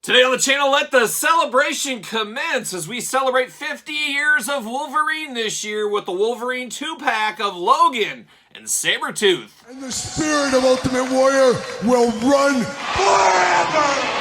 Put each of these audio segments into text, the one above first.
Today on the channel, let the celebration commence as we celebrate 50 years of Wolverine this year with the Wolverine 2-pack of Logan and Sabertooth. And the spirit of Ultimate Warrior will run forever!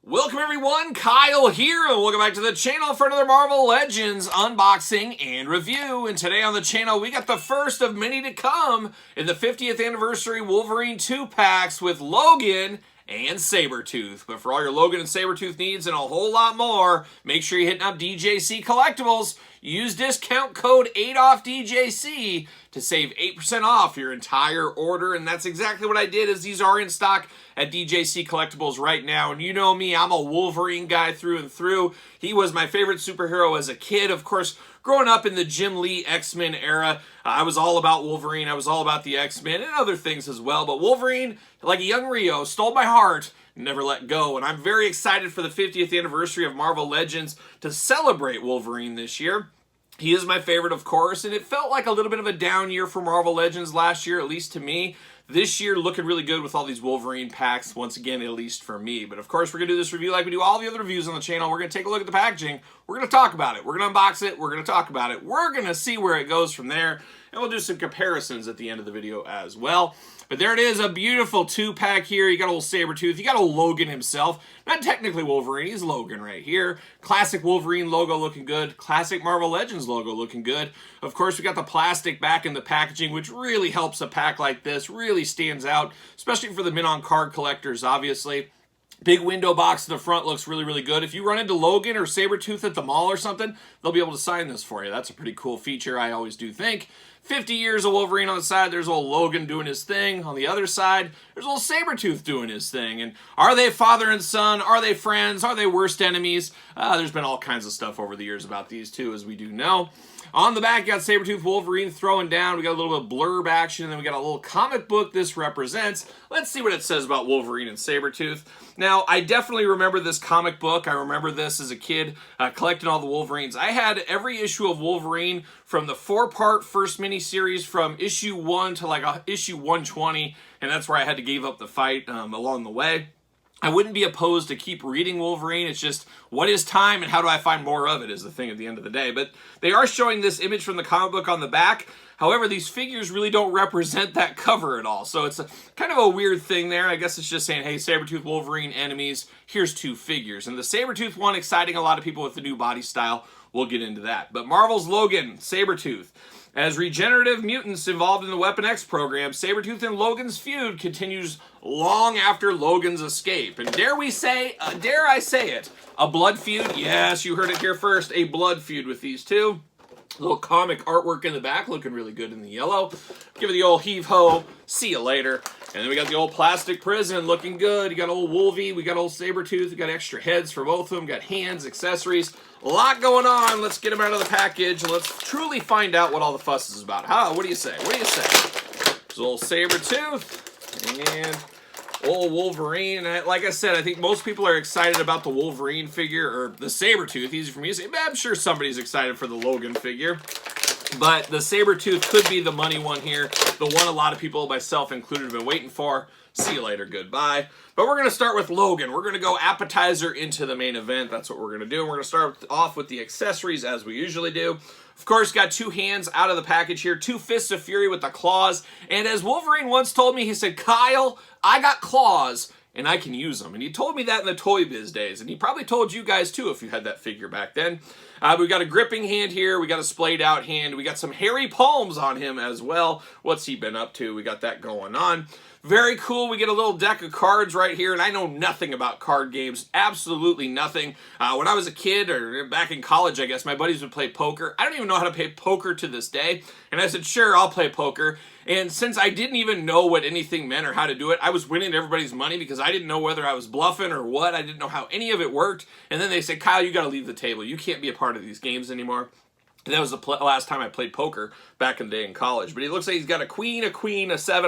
Welcome everyone, Kyle here, and welcome back to the channel for another Marvel Legends unboxing and review. And today on the channel, we got the first of many to come in the 50th anniversary Wolverine 2-packs with Logan and Sabertooth. But for all your Logan and Sabertooth needs and a whole lot more, make sure you're hitting up DJC Collectibles. Use discount code 8OFFDJC to save 8% off your entire order. And that's exactly what I did, as these are in stock at DJC Collectibles right now. And you know me, I'm a Wolverine guy through and through. He was my favorite superhero as a kid. Of course, growing up in the Jim Lee X-Men era, I was all about Wolverine. I was all about the X-Men and other things as well. But Wolverine, like a young Rio, stole my heart, never let go. And I'm very excited for the 50th anniversary of Marvel Legends to celebrate Wolverine this year. He is my favorite, of course, and it felt like a little bit of a down year for Marvel Legends last year, at least to me. This year looking really good with all these Wolverine packs, once again, at least for me. But of course, we're going to do this review like we do all the other reviews on the channel. We're going to take a look at the packaging. We're going to talk about it. We're going to unbox it. We're going to talk about it. We're going to see where it goes from there. And we'll do some comparisons at the end of the video as well. But there it is, a beautiful 2-pack here. You got old Sabertooth. You got old Logan himself. Not technically Wolverine. He's Logan right here. Classic Wolverine logo looking good. Classic Marvel Legends logo looking good. Of course, we got the plastic back in the packaging, which really helps a pack like this. Really stands out, especially for the mint-on card collectors, obviously. Big window box in the front looks really, really good. If you run into Logan or Sabertooth at the mall or something, they'll be able to sign this for you. That's a pretty cool feature, I always do think. 50 years of Wolverine on the side, there's old Logan doing his thing. On the other side, there's old Sabertooth doing his thing. And are they father and son? Are they friends? Are they worst enemies? There's been all kinds of stuff over the years about these two, as we do know. On the back, you got Sabertooth Wolverine throwing down. We got a little bit of blurb action, and then we got a little comic book this represents. Let's see what it says about Wolverine and Sabertooth. Now, I definitely remember this comic book. I remember this as a kid, collecting all the Wolverines. I had every issue of Wolverine from the 4-part first miniseries from issue 1 to like issue 120, and that's where I had to give up the fight along the way. I wouldn't be opposed to keep reading Wolverine. It's just, what is time and how do I find more of it is the thing at the end of the day. But they are showing this image from the comic book on the back. However, these figures really don't represent that cover at all. So it's kind of a weird thing there. I guess it's just saying, hey, Sabertooth, Wolverine, enemies, here's 2 figures. And the Sabertooth one exciting a lot of people with the new body style. We'll get into that. But Marvel's Logan, Sabertooth. As regenerative mutants involved in the Weapon X program, Sabertooth and Logan's feud continues long after Logan's escape. And dare I say it, a blood feud? Yes, you heard it here first, a blood feud with these two. A little comic artwork in the back, looking really good in the yellow. Give it the old heave-ho, see you later. And then we got the old plastic prison looking good. You got old Wolvie, we got old Sabertooth, we got extra heads for both of them, got hands, accessories. A lot going on. Let's get them out of the package and let's truly find out what all the fuss is about. What do you say? What do you say? There's old Sabertooth and old Wolverine. Like I said, I think most people are excited about the Wolverine figure, or the Sabertooth. Easy for me to say. I'm sure somebody's excited for the Logan figure. But the Sabertooth could be the money one here. The one a lot of people, myself included, have been waiting for. See you later, goodbye. But we're going to start with Logan. We're going to go appetizer into the main event. That's what we're going to do. We're going to start off with the accessories, as we usually do. Of course, got 2 hands out of the package here. 2 fists of fury with the claws. And as Wolverine once told me, he said, Kyle, I got claws, and I can use them. And he told me that in the Toy Biz days. And he probably told you guys, too, if you had that figure back then. We got a gripping hand here. We got a splayed out hand. We got some hairy palms on him as well. What's he been up to? We got that going on. Very cool. We get a little deck of cards right here, and I know nothing about card games. Absolutely nothing. When I was a kid, or back in college, I guess, my buddies would play poker. I don't even know how to play poker to this day. And I said, sure, I'll play poker. And since I didn't even know what anything meant or how to do it, I was winning everybody's money because I didn't know whether I was bluffing or what. I didn't know how any of it worked. And then they said, Kyle, you got to leave the table. You can't be a part of these games anymore. And that was the last time I played poker back in the day in college. But he looks like he's got a queen, a 7,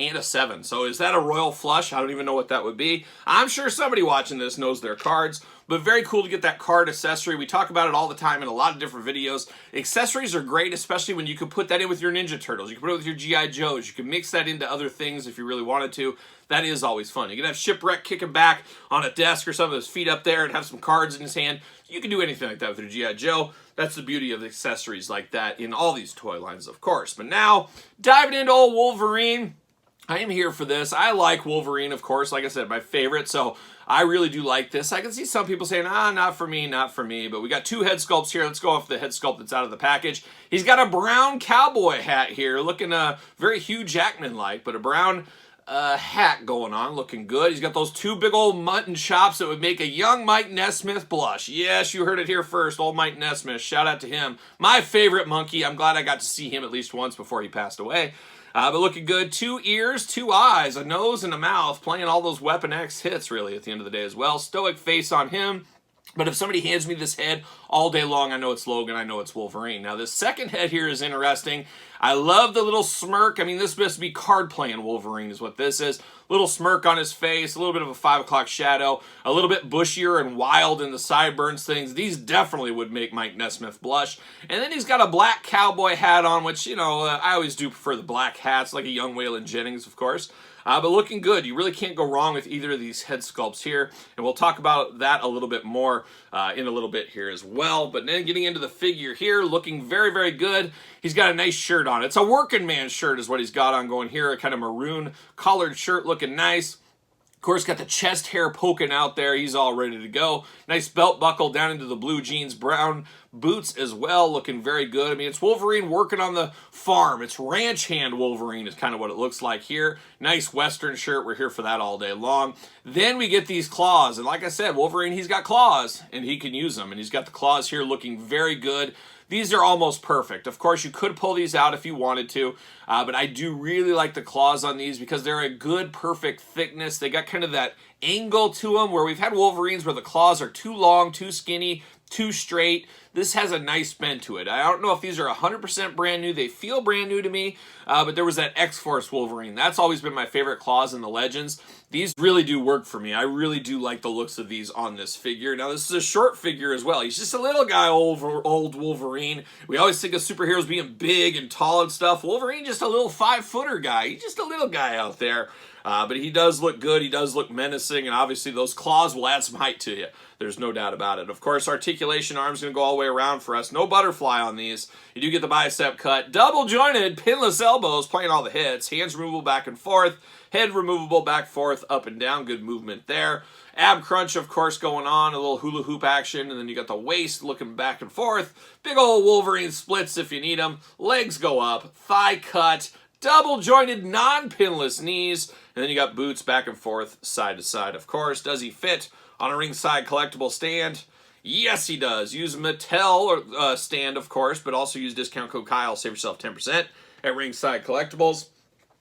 and a 7. So is that a royal flush? I don't even know what that would be. I'm sure somebody watching this knows their cards, but very cool to get that card accessory. We talk about it all the time in a lot of different videos. Accessories are great, especially when you can put that in with your Ninja Turtles. You can put it with your G.I. Joes. You can mix that into other things if you really wanted to. That is always fun. You can have Shipwreck kicking back on a desk or something with his feet up there and have some cards in his hand. You can do anything like that with your G.I. Joe. That's the beauty of accessories like that in all these toy lines, of course. But now, diving into old Wolverine. I am here for this. I like Wolverine, of course. Like I said, my favorite, so I really do like this. I can see some people saying, not for me, not for me. But we got two head sculpts here. Let's go off the head sculpt that's out of the package. He's got a brown cowboy hat here, looking very Hugh Jackman-like, but a brown hat going on, looking good. He's got those two big old mutton chops that would make a young Mike Nesmith blush. Yes, you heard it here first, old Mike Nesmith. Shout out to him. My favorite monkey. I'm glad I got to see him at least once before he passed away. But looking good. 2 ears, 2 eyes, a nose, and a mouth, playing all those Weapon X hits, really, at the end of the day as well. Stoic face on him. But if somebody hands me this head all day long, I know it's Logan, I know it's Wolverine. Now, this second head here is interesting. I love the little smirk. I mean, this must be card-playing Wolverine is what this is. Little smirk on his face, a little bit of a 5 o'clock shadow, a little bit bushier and wild in the sideburns things. These definitely would make Mike Nesmith blush. And then he's got a black cowboy hat on, which, you know, I always do prefer the black hats, like a young Waylon Jennings, of course. But looking good. You really can't go wrong with either of these head sculpts here. And we'll talk about that a little bit more in a little bit here as well. But then getting into the figure here, looking very, very good. He's got a nice shirt on. It's a working man shirt is what he's got on going here. A kind of maroon collared shirt looking nice. Of course, got the chest hair poking out there. He's all ready to go. Nice belt buckle down into the blue jeans, brown boots as well, looking very good. I mean, it's Wolverine working on the farm. It's ranch hand Wolverine is kind of what it looks like here. Nice Western shirt. We're here for that all day long. Then we get these claws. And like I said, Wolverine, he's got claws, and he can use them. And he's got the claws here looking very good. These are almost perfect. Of course, you could pull these out if you wanted to, but I do really like the claws on these because they're a good, perfect thickness. They got kind of that angle to them where we've had Wolverines where the claws are too long, too skinny, too straight. This has a nice bend to it. I don't know if these are 100% brand new. They feel brand new to me, but there was that X-Force Wolverine. That's always been my favorite claws in the Legends. These really do work for me. I really do like the looks of these on this figure. Now, this is a short figure as well. He's just a little guy, old Wolverine. We always think of superheroes being big and tall and stuff. Wolverine, just a little 5-footer guy. He's just a little guy out there. But he does look good. He does look menacing. And obviously, those claws will add some height to you. There's no doubt about it. Of course, articulation arm's going to go all the way around for us. No butterfly on these. You do get the bicep cut. Double jointed, pinless elbows, playing all the hits. Hands removable back and forth. Head removable back, forth, up and down. Good movement there. Ab crunch, of course, going on. A little hula hoop action. And then you got the waist looking back and forth. Big old Wolverine splits if you need them. Legs go up. Thigh cut. Double jointed, non-pinless knees. And then you got boots back and forth, side to side, of course. Does he fit on a ringside collectible stand? Yes, he does. Use Mattel stand, of course, but also use discount code Kyle. Save yourself 10% at Ringside Collectibles.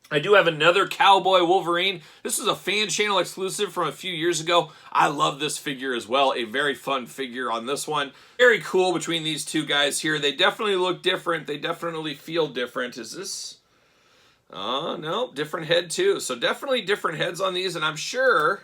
I do have another Cowboy Wolverine. This is a fan channel exclusive from a few years ago. I love this figure as well. A very fun figure on this one. Very cool between these two guys here. They definitely look different. They definitely feel different. Is this... Oh, no, different head too. So definitely different heads on these, and I'm sure,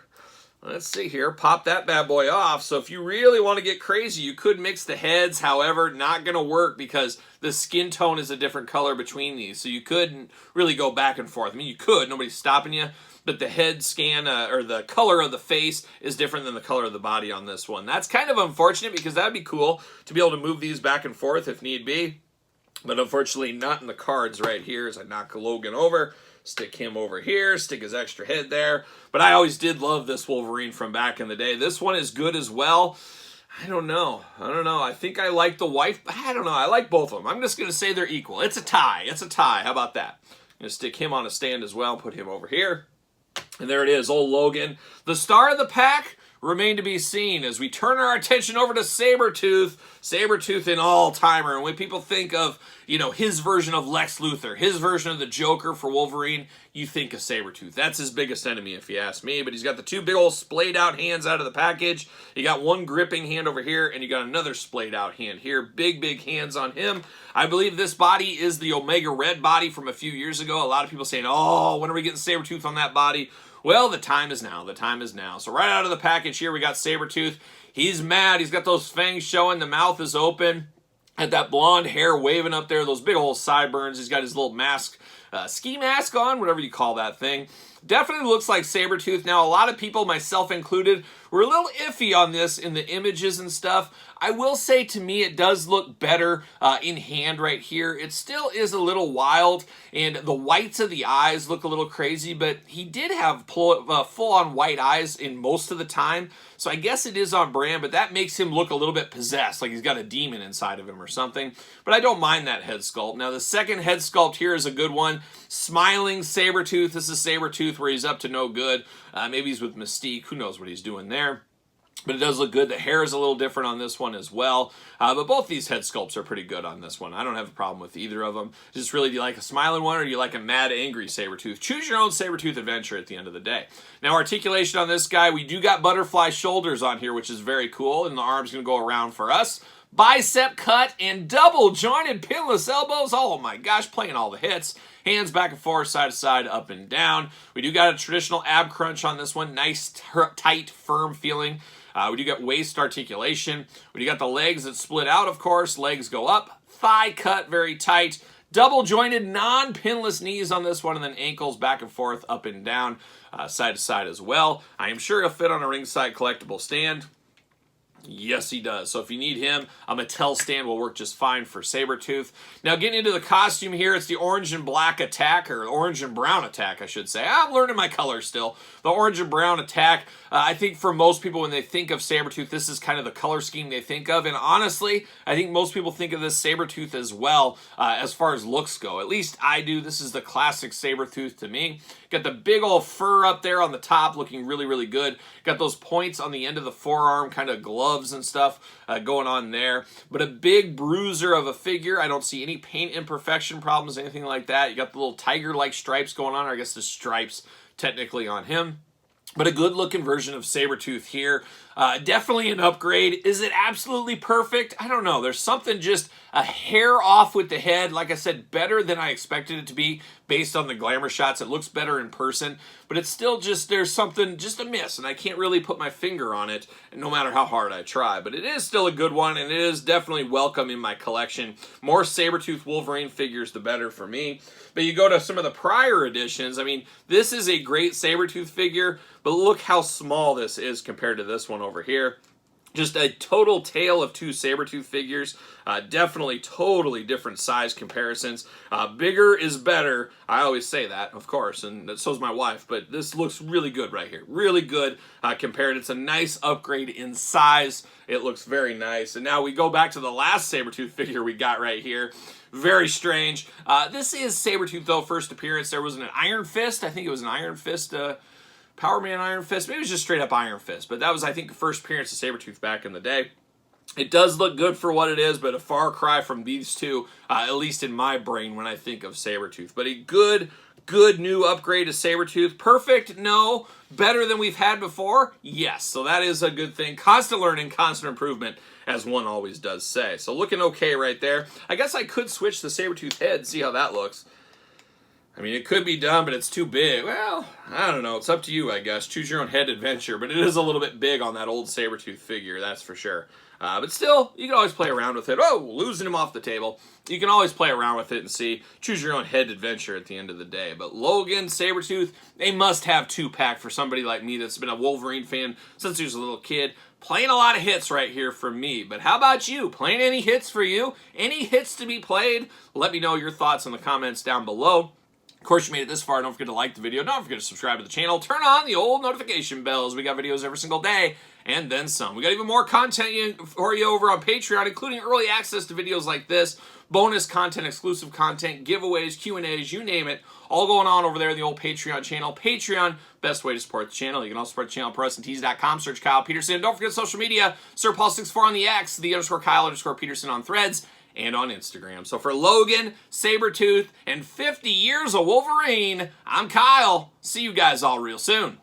let's see here, pop that bad boy off. So if you really want to get crazy, you could mix the heads. However, not going to work because the skin tone is a different color between these. So you couldn't really go back and forth. I mean, you could, nobody's stopping you, but the head scan or the color of the face is different than the color of the body on this one. That's kind of unfortunate because that'd be cool to be able to move these back and forth if need be. But unfortunately not in the cards right here as I knock Logan over, stick him over here, stick his extra head there. But I always did love this Wolverine from back in the day. This one is good as well. I don't know. I think I like the wife. I don't know. I like both of them. I'm just going to say they're equal. It's a tie. How about that? Gonna stick him on a stand as well, put him over here. And there it is, old Logan. The star of the pack remain to be seen as we turn our attention over to Sabertooth. Sabertooth, an all-timer. And when people think of, you know, his version of Lex Luthor, his version of the Joker for Wolverine, you think of Sabertooth. That's his biggest enemy, if you ask me. But he's got the two big old splayed-out hands out of the package. You got one gripping hand over here, and you got another splayed-out hand here. Big, big hands on him. I believe this body is the Omega Red body from a few years ago. A lot of people saying, oh, when are we getting Sabertooth on that body? Well, the time is now. The time is now. So right out of the package here, we got Sabertooth. He's mad. He's got those fangs showing. The mouth is open. Had that blonde hair waving up there. Those big old sideburns. He's got his little mask, ski mask on, whatever you call that thing. Definitely looks like Sabertooth. Now, a lot of people, myself included, were a little iffy on this in the images and stuff. I will say, to me, it does look better in hand right here. It still is a little wild, and the whites of the eyes look a little crazy, but he did have full-on white eyes in most of the time, so I guess it is on brand, but that makes him look a little bit possessed, like he's got a demon inside of him or something. But I don't mind that head sculpt. Now, the second head sculpt here is a good one. Smiling Sabertooth. This is Sabertooth where he's up to no good. Maybe he's with Mystique. Who knows what he's doing there. But it does look good. The hair is a little different on this one as well. But both these head sculpts are pretty good on this one. I don't have a problem with either of them. Just really, do you like a smiling one or do you like a mad, angry Sabertooth? Choose your own Sabertooth adventure at the end of the day. Now, articulation on this guy, we do got butterfly shoulders on here, which is very cool. And the arm's going to go around for us. Bicep cut and double jointed pinless elbows. Oh my gosh, playing all the hits. Hands back and forth, side to side, up and down. We do got a traditional ab crunch on this one. Nice, tight, firm feeling. We do got waist articulation. We do got the legs that split out, of course. Legs go up. Thigh cut, very tight. Double jointed, non-pinless knees on this one. And then ankles back and forth, up and down, side to side as well. I am sure he'll fit on a ringside collectible stand. Yes, he does. So if you need him, a Mattel stand will work just fine for Sabertooth. Now, getting into the costume here, it's the orange and black attack, or orange and brown attack, I should say. I'm learning my colors still. The orange and brown attack. I think for most people, when they think of Sabertooth, this is kind of the color scheme they think of. And honestly, I think most people think of this Sabertooth as well, as far as looks go. At least I do. This is the classic Sabertooth to me. Got the big old fur up there on the top, looking really, really good. Got those points on the end of the forearm, kind of gloves and stuff going on there. But a big bruiser of a figure. I don't see any paint imperfection problems, anything like that. You got the little tiger-like stripes going on, or I guess the stripes technically on him. But a good-looking version of Sabertooth here. Definitely an upgrade. Is it absolutely perfect? I don't know. There's something just a hair off with the head. Like I said, better than I expected it to be based on the glamour shots. It looks better in person. But it's still just, there's something just a miss. And I can't really put my finger on it, no matter how hard I try. But it is still a good one, and it is definitely welcome in my collection. More Sabertooth Wolverine figures, the better for me. But you go to some of the prior editions. I mean, this is a great Sabertooth figure, but look how small this is compared to this one over here. Just a total tale of two Sabertooth figures. Definitely totally different size comparisons. Bigger is better. I always say that, of course, and so's my wife. But this looks really good right here. Really good compared. It's a nice upgrade in size. It looks very nice. And now we go back to the last Sabertooth figure we got right here. Very strange. This is Sabertooth, though, first appearance. There was an Iron Fist. I think it was an Iron Fist Power Man Iron Fist. Maybe it was just straight up Iron Fist. But that was, I think, the first appearance of Sabertooth back in the day. It does look good for what it is, but a far cry from these two, at least in my brain when I think of Sabertooth. But a good new upgrade to Sabertooth. Perfect? No. Better than we've had before? Yes. So that is a good thing. Constant learning, constant improvement, as one always does say. So looking okay right there. I guess I could switch the Sabertooth head, see how that looks. I mean, it could be done, but it's too big. Well, I don't know. It's up to you, I guess. Choose your own head adventure, but it is a little bit big on that old Sabertooth figure, that's for sure. But still, you can always play around with it. Oh, losing him off the table. You can always play around with it and see. Choose your own head adventure at the end of the day. But Logan, Sabertooth, they must have two-pack for somebody like me that's been a Wolverine fan since he was a little kid. Playing a lot of hits right here for me. But how about you? Playing any hits for you? Any hits to be played? Let me know your thoughts in the comments down below. Of course, you made it this far. Don't forget to like the video. Don't forget to subscribe to the channel. Turn on the old notification bells. We got videos every single day and then some. We got even more content for you over on Patreon, including early access to videos like this, bonus content, exclusive content, giveaways, Q&As, you name it, all going on over there in the old Patreon channel. Patreon, best way to support the channel. You can also support the channel at ProWrestlingTees.com. Search Kyle Peterson. Don't forget social media, Sir Paul64 on the X, _Kyle_Peterson on Threads, and on Instagram. So for Logan, Sabertooth, and 50 years of Wolverine, I'm Kyle. See you guys all real soon.